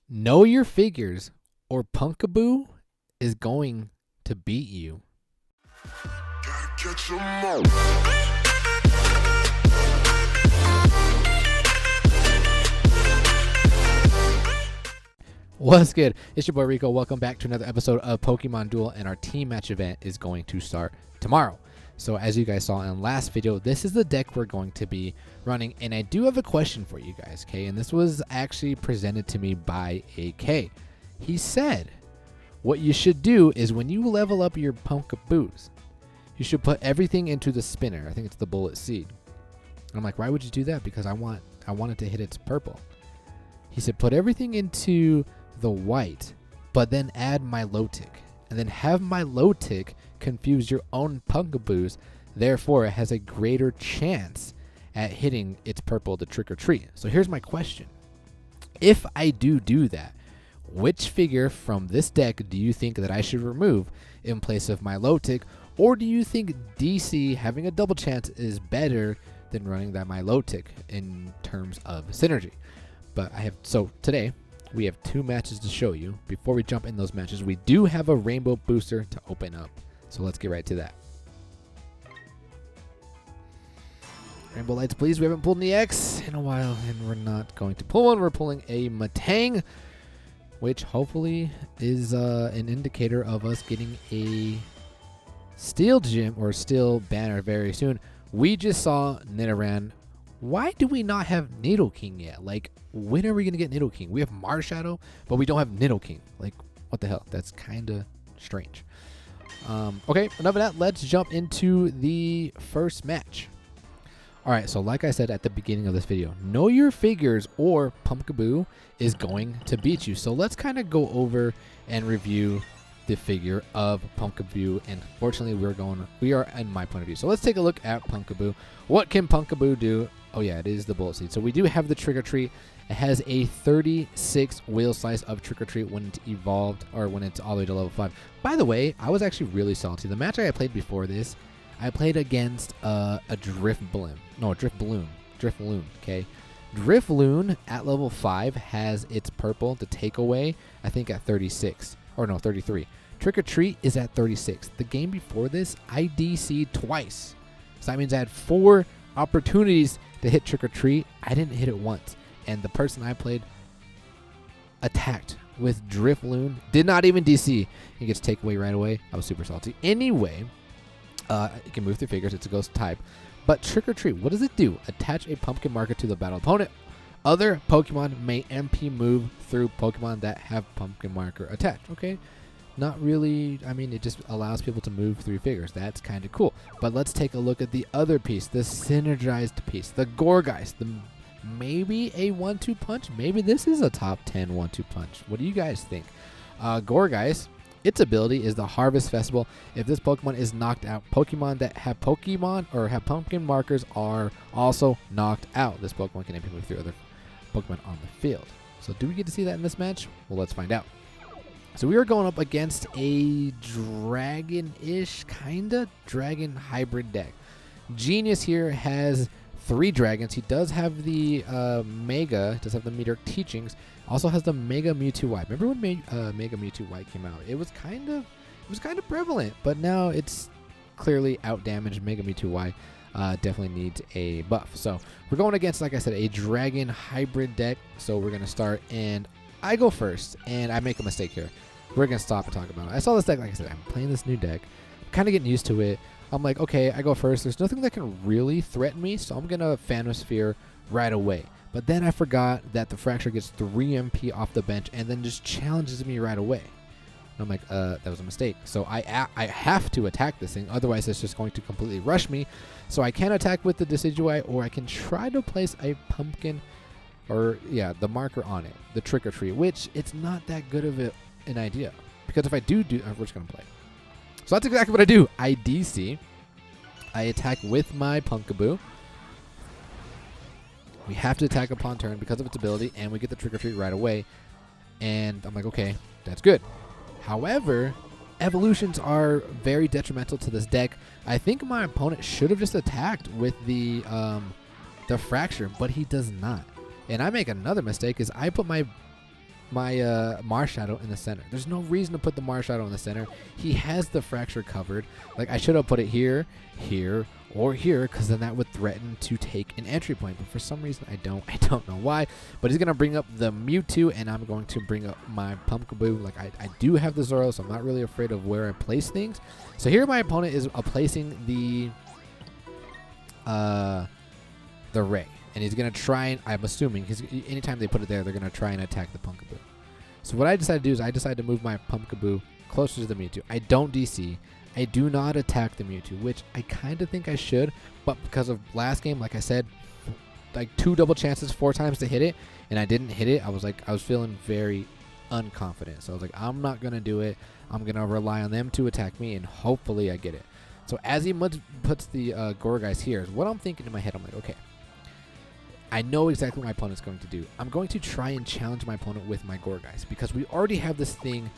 Know your figures, or Pumpkaboo is going to beat you. What's good? It's your boy Rico. Welcome back to another episode of Pokemon Duel, and our team match event is going to start tomorrow. So as you guys saw in the last video, this is the deck we're going to be running, and I do have a question for you guys, okay? And this was actually presented to me by AK. He said, what you should do is when you level up your Pumpkaboos, you should put everything into the spinner. I think it's the bullet seed. And I'm like, why would you do that? Because I want it to hit its purple. He said, put everything into the white, but then add Milotic, and then have Milotic confuse your own Pumpkaboos. Therefore, it has a greater chance at hitting its purple to trick or treat. So here's my question. If I do that, which figure from this deck do you think that I should remove in place of Milotic? Or do you think DC having a double chance is better than running that Milotic in terms of synergy? But so today we have two matches to show you. Before we jump in those matches, we do have a rainbow booster to open up. So let's get right to that. Rainbow lights, please. We haven't pulled an EX in a while, and we're not going to pull one. We're pulling a Matang, which hopefully is an indicator of us getting a Steel Gym or Steel Banner very soon. We just saw Nidoran. Why do we not have Nidoking yet? Like, when are we going to get Nidoking? We have Marshadow, but we don't have Nidoking. Like, what the hell? That's kind of strange. Okay, enough of that. Let's jump into the first match. All right, so like I said at the beginning of this video, know your figures or Pumpkaboo is going to beat you. So let's kind of go over and review the figure of Pumpkaboo, and fortunately we are in my point of view. So let's take a look at Pumpkaboo. What can Pumpkaboo do? Oh yeah, it is the bullet seed. So we do have the trick or treat. It has a 36 wheel slice of trick or treat when it's evolved, or when it's all the way to level 5. By the way, I was actually really salty. The match I played before this, I played against a Drifloon, okay? Drifloon at level 5 has its purple to take away, I think at 36. Or no, 33. Trick or treat is at 36. The game before this, I DC'd twice. So that means I had 4 opportunities to hit trick or treat. I didn't hit it once. And the person I played attacked with Drifloon. Did not even DC. He gets takeaway right away. I was super salty. Anyway, it can move through figures. It's a ghost type. But trick or treat, what does it do? Attach a pumpkin marker to the battle opponent. Other Pokemon may MP move through Pokemon that have pumpkin marker attached. Okay, not really. I mean, it just allows people to move through figures. That's kind of cool. But let's take a look at the other piece, the synergized piece, the Gourgeist. Maybe a 1-2 punch. Maybe this is a top 10 1-2 punch. What do you guys think? Gourgeist, its ability is the Harvest Festival. If this Pokemon is knocked out, Pokemon that have pumpkin markers are also knocked out. This Pokemon can MP move through other Pokemon on the field. So do we get to see that in this match? Well, let's find out. So we are going up against a dragon-ish, kinda dragon hybrid deck. Genius here has 3 dragons. He does have the Mega, does have the Meteoric Teachings. Also has the Mega Mewtwo Y. Remember when Mega Mewtwo Y came out? It was kind of prevalent, but now it's clearly outdamaged. Mega Mewtwo Y definitely needs a buff. So we're going against, like I said, a dragon hybrid deck. So we're gonna start, and I go first, and I make a mistake here. We're gonna stop and talk about it. I saw this deck, like I said, I'm playing this new deck, I'm kind of getting used to it. I'm like, okay, I go first. There's nothing that can really threaten me, so I'm gonna Phanosphere right away. But then I forgot that the Fracture gets 3 MP off the bench and then just challenges me right away. And I'm like, that was a mistake. So I have to attack this thing, otherwise it's just going to completely rush me. So I can attack with the Decidueye, or I can try to place a pumpkin, or yeah, the marker on it, the trick or treat, which it's not that good of an idea. Because if I do, we're just gonna play. So that's exactly what I do. I DC. I attack with my Pumpkaboo. We have to attack upon turn because of its ability, and we get the trick or treat right away. And I'm like, okay, that's good. However, evolutions are very detrimental to this deck. I think my opponent should have just attacked with the Fracture, but he does not. And I make another mistake, is I put my my Marshadow in the center. There's no reason to put the Marshadow in the center. He has the fracture covered. Like, I should have put it here, here, or here, because then that would threaten to take an entry point. But for some reason, I don't know why. But he's going to bring up the Mewtwo, and I'm going to bring up my Pumpkaboo. Like, I do have the Zoro, so I'm not really afraid of where I place things. So here my opponent is placing the Ray. And he's going to try and, I'm assuming, anytime they put it there, they're going to try and attack the Pumpkaboo. So what I decided to do is I decided to move my Pumpkaboo closer to the Mewtwo. I don't DC. I do not attack the Mewtwo, which I kind of think I should. But because of last game, like I said, like 2 double chances, 4 times to hit it, and I didn't hit it. I was feeling very unconfident. So I was like, I'm not going to do it. I'm going to rely on them to attack me, and hopefully I get it. So as he puts the Gourgeist here, what I'm thinking in my head, I'm like, okay, I know exactly what my opponent's going to do. I'm going to try and challenge my opponent with my Gourgeist because we already have this thing,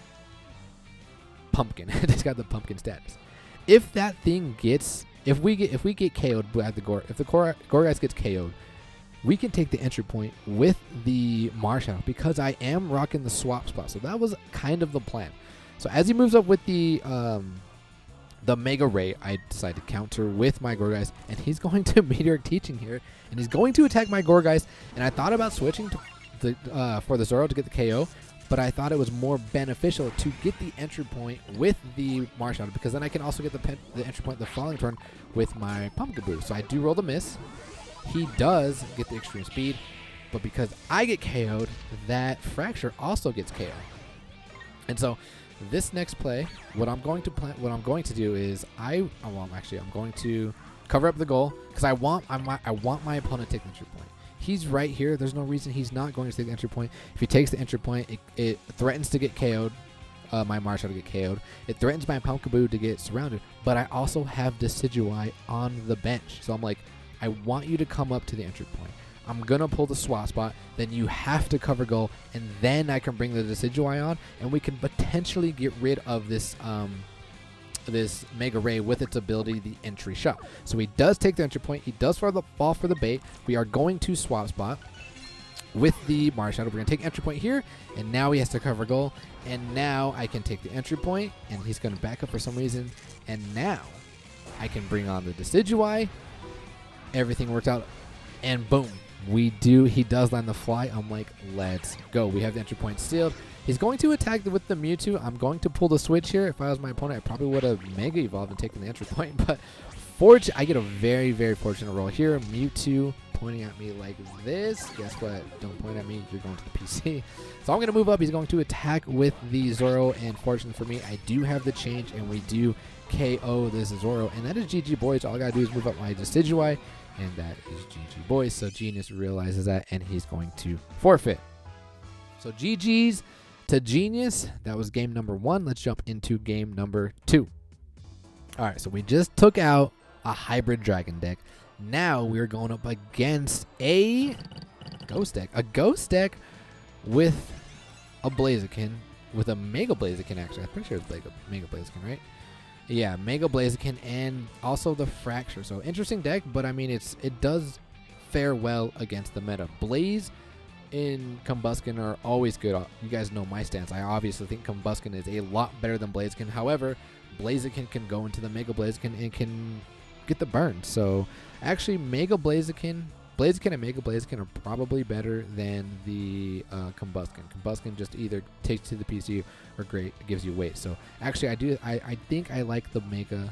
Pumpkin. It's got the Pumpkin status. If that thing gets, if we get KO'd at the if the Gourgeist gets KO'd, we can take the entry point with the Marshadow because I am rocking the swap spot. So that was kind of the plan. So as he moves up with the Mega Ray, I decide to counter with my Gourgeist, and he's going to Meteoric Teaching here, and he's going to attack my Gourgeist. And I thought about switching to for the Zoro to get the KO, but I thought it was more beneficial to get the entry point with the Marshadow because then I can also get the entry point the following turn with my Pumpkaboo. So I do roll the miss. He does get the extreme speed, but because I get KO'd, that Fracture also gets KO'd. And so this next play, what I'm going to do is I'm going to cover up the goal because I want my opponent to take the entry point. He's right here. There's no reason he's not going to take the entry point. If he takes the entry point, it threatens to get KO'd. My Marshadow to get KO'd. It threatens my Pumpkaboo to get surrounded. But I also have Decidueye on the bench. So I'm like, I want you to come up to the entry point. I'm going to pull the swap spot. Then you have to cover goal. And then I can bring the Decidueye on. And we can potentially get rid of this this Mega Ray with its ability, the entry shot. So he does take the entry point. He does fall for the bait. We are going to swap spot with the Marshadow. We're going to take entry point here, and now he has to cover goal. And now I can take the entry point, and he's going to back up for some reason. And now I can bring on the Decidueye. Everything worked out, and boom. He does land the fly. I'm like, let's go. We have the entry point sealed. He's going to attack with the Mewtwo. I'm going to pull the switch here. If I was my opponent, I probably would have Mega Evolved and taken the entry point. But I get a very, very fortunate roll here. Mewtwo pointing at me like this. Guess what? Don't point at me. You're going to the PC. So I'm going to move up. He's going to attack with the Zoro. And fortunately for me, I do have the change, and we do KO this Zoro. And that is GG, boys. All I got to do is move up my Decidueye. And that is GG, boys. So Genius realizes that, and he's going to forfeit. So GG's to Genius. That was game number 1. Let's jump into game number 2. All right, so we just took out a hybrid dragon deck. Now we're going up against a ghost deck. A ghost deck with a Blaziken, with a Mega Blaziken, actually. I'm pretty sure it's Mega Blaziken, right? Yeah, Mega Blaziken and also the Fracture. So interesting deck, but I mean it does fare well against the meta. Blaze and Combusken are always good. You guys know my stance. I obviously think Combusken is a lot better than Blaziken. However, Blaziken can go into the Mega Blaziken and can get the burn. So actually Blaziken and Mega Blaziken are probably better than the Combusken. Combusken just either takes to the PC or gives you weight. So actually I think I like the Blaziken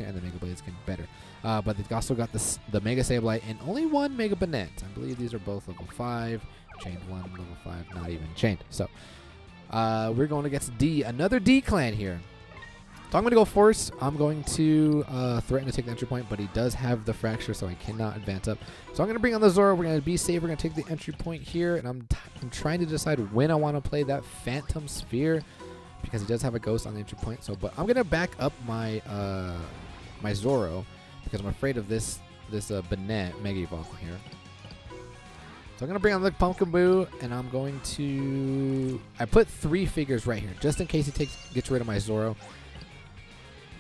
and the Mega Blaziken better. But they've also got the Mega Sableye and only one Mega Banettes. I believe these are both level 5. Chained 1, level 5, not even chained. So we're going against another D clan here. So I'm going to go first. I'm going to threaten to take the entry point, but he does have the Fracture, so I cannot advance up. So I'm going to bring on the Zoro. We're going to be safe. We're going to take the entry point here, and I'm trying to decide when I want to play that Phantom Sphere because he does have a Ghost on the entry point. So, but I'm going to back up my my Zoro because I'm afraid of this Banette Mega Evolve here. So I'm going to bring on the Pumpkaboo, and I'm going to... I put 3 figures right here just in case he gets rid of my Zoro.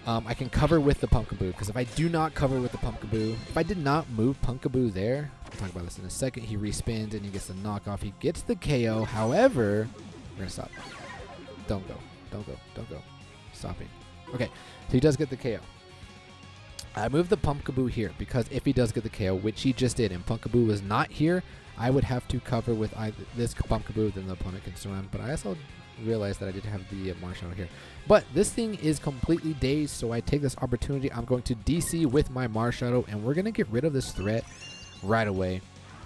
I can cover with the Pumpkaboo, because if I do not cover with the Pumpkaboo, if I did not move Pumpkaboo there, we'll talk about this in a second, he respins and he gets the knockoff. He gets the KO. However, we're going to stop. Don't go. Don't go. Don't go. Stopping. Okay, so he does get the KO. I moved the Pumpkaboo here because if he does get the KO, which he just did, and Pumpkaboo was not here, I would have to cover with either this Pumpkaboo, then the opponent can surround. But I also realized that I did have the Marshall here. But this thing is completely dazed, so I take this opportunity. I'm going to DC with my Marshall, and we're going to get rid of this threat right away.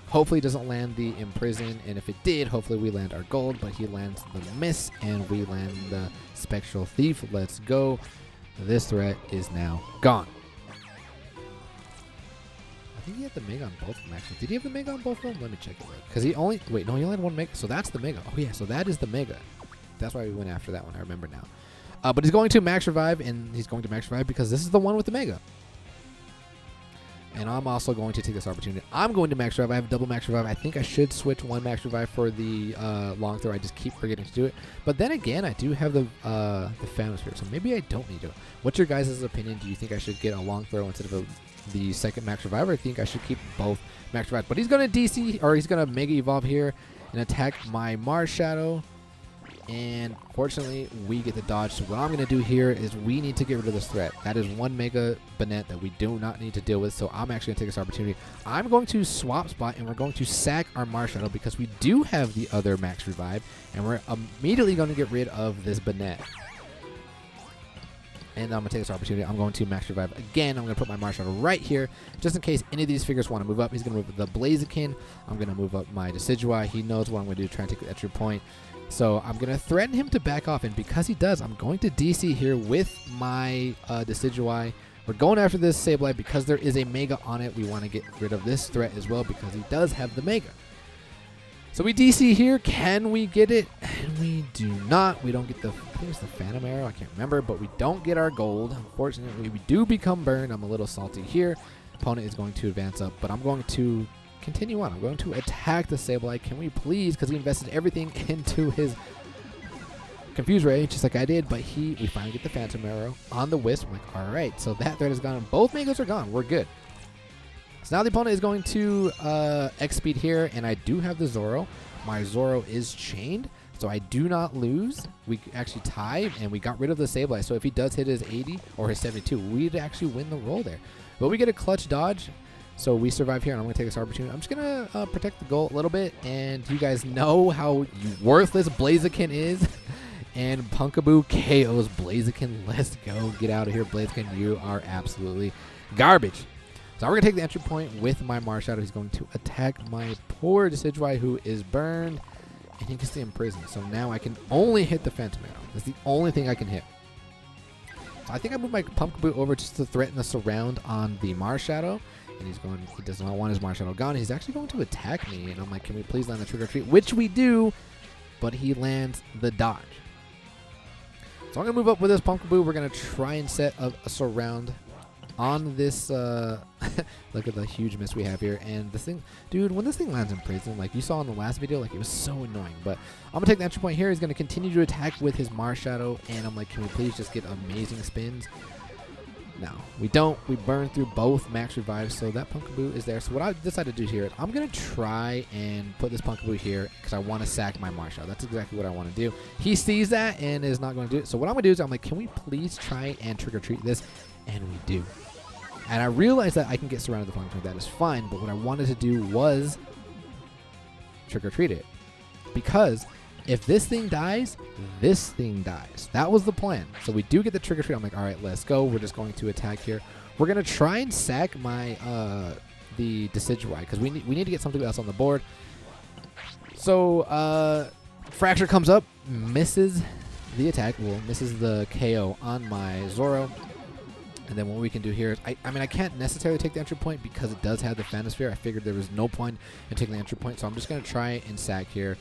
Hopefully it doesn't land the Imprison, and if it did, hopefully we land our gold, but he lands the Miss, and we land the Spectral Thief. Let's go. This threat is now gone. I think he had the Mega on both of them, actually. Did he have the Mega on both of them? Let me check it. Because he only... Wait, no, he only had one Mega. So that's the Mega. Oh, yeah, so that is the Mega. That's why we went after that one. I remember now. But he's going to Max Revive, and he's going to Max Revive because this is the one with the Mega. And I'm also going to take this opportunity. I'm going to Max Revive. I have double Max Revive. I think I should switch one Max Revive for the long throw. I just keep forgetting to do it. But then again, I do have the Phantom Sphere, so maybe I don't need to. What's your guys' opinion? Do you think I should get a long throw instead of the second Max Revive, or I think I should keep both Max Revive? But he's going to DC, or he's going to Mega Evolve here and attack my Mars Shadow. And fortunately, we get the dodge. So what I'm going to do here is we need to get rid of this threat. That is one Mega Banette that we do not need to deal with. So I'm actually going to take this opportunity. I'm going to swap spot, and we're going to sack our Mars Shadow because we do have the other Max Revive. And we're immediately going to get rid of this Banette. And I'm going to take this opportunity. I'm going to Max Revive again. I'm going to put my Mars Shadow right here, just in case any of these figures want to move up. He's going to move the Blaziken. I'm going to move up my Decidueye. He knows what I'm going to do, try and take the extra point. So I'm going to threaten him to back off, and because he does, I'm going to DC here with my Decidueye. We're going after this Sableye because there is a Mega on it. We want to get rid of this threat as well because he does have the Mega. So we DC here. Can we get it? And we do not. We don't get the, I think it's the Phantom Arrow. I can't remember, but we don't get our gold. Unfortunately, we do become burned. I'm a little salty here. Opponent is going to advance up, but I'm going to continue on. I'm going to attack the Sableye. Can we please? Because he invested everything into his Confuse Ray, just like I did, but we finally get the Phantom Arrow on the Wisp. I'm like, all right, so that threat is gone. Both Megas are gone. We're good. So now the opponent is going to X-Speed here, and I do have the Zoro. My Zoro is chained, so I do not lose. We actually tie, and we got rid of the Sableye. So if he does hit his 80 or his 72, we'd actually win the roll there. But we get a clutch dodge. So we survive here, and I'm going to take this opportunity. I'm just going to protect the goal a little bit, and you guys know how worthless Blaziken is. And Pumpkaboo KOs Blaziken. Let's go. Get out of here, Blaziken. You are absolutely garbage. So we're going to take the entry point with my Mars Shadow. He's going to attack my poor Decidueye, who is burned, and he gets the Imprison. So now I can only hit the Phantom Arrow. That's the only thing I can hit. So I think I moved my Pumpkaboo over just to threaten the surround on the Mars Shadow. And he does not want his Mars Shadow gone. He's actually going to attack me. And I'm like, can we please land the Trick or Treat? Which we do, but he lands the dodge. So I'm going to move up with this Pumpkaboo. We're going to try and set a surround on this. Look at the huge miss we have here. And this thing, dude, when this thing lands in prison, like you saw in the last video, like it was so annoying. But I'm going to take the entry point here. He's going to continue to attack with his Mars Shadow. And I'm like, can we please just get amazing spins? No, we don't. We burn through both Max Revives, so that Pumpkaboo is there. So what I decided to do here is I'm going to try and put this Pumpkaboo here because I want to sack my Mars Shadow. That's exactly what I want to do. He sees that and is not going to do it. So what I'm going to do is I'm like, can we please try and Trick or Treat this? And we do. And I realized that I can get surrounded with the Pumpkaboo. That is fine, but what I wanted to do was Trick or Treat it. Because if this thing dies, this thing dies. That was the plan. So we do get the Trick or Treat. I'm like, all right, let's go. We're just going to attack here. We're going to try and sack my the Decidueye because we need to get something else on the board. So Fracture comes up, misses the attack. Well, misses the KO on my Zoro. And then what we can do here is, I mean, I can't necessarily take the entry point because it does have the Phantom Sphere. I figured there was no point in taking the entry point. So I'm just going to try and sack here.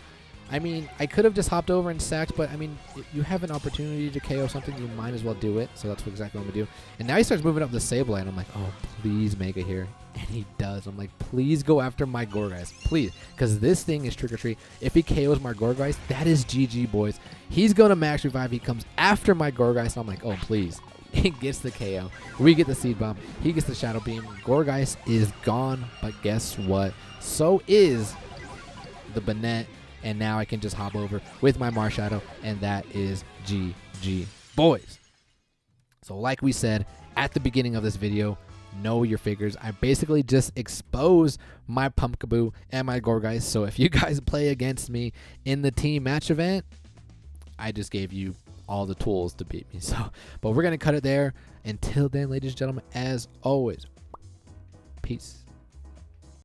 I mean, I could have just hopped over and sacked, but I mean, you have an opportunity to KO something, you might as well do it. So that's exactly what I'm going to do. And now he starts moving up the Sableye, and I'm like, oh, please Mega here. And he does. I'm like, please go after my Gourgeist. Please. Because this thing is Trick or Treat. If he KOs my Gourgeist, that is GG, boys. He's going to Max Revive. He comes after my Gourgeist, and I'm like, oh, please. He gets the KO. We get the Seed Bomb. He gets the Shadow Beam. Gourgeist is gone, but guess what? So is the Banette, and now I can just hop over with my Marshadow, and that is GG, boys. So like we said at the beginning of this video, know your figures. I basically just exposed my Pumpkaboo and my Gourgeist. So if you guys play against me in the team match event, I just gave you all the tools to beat me. So, but we're going to cut it there. Until then, ladies and gentlemen, as always, peace.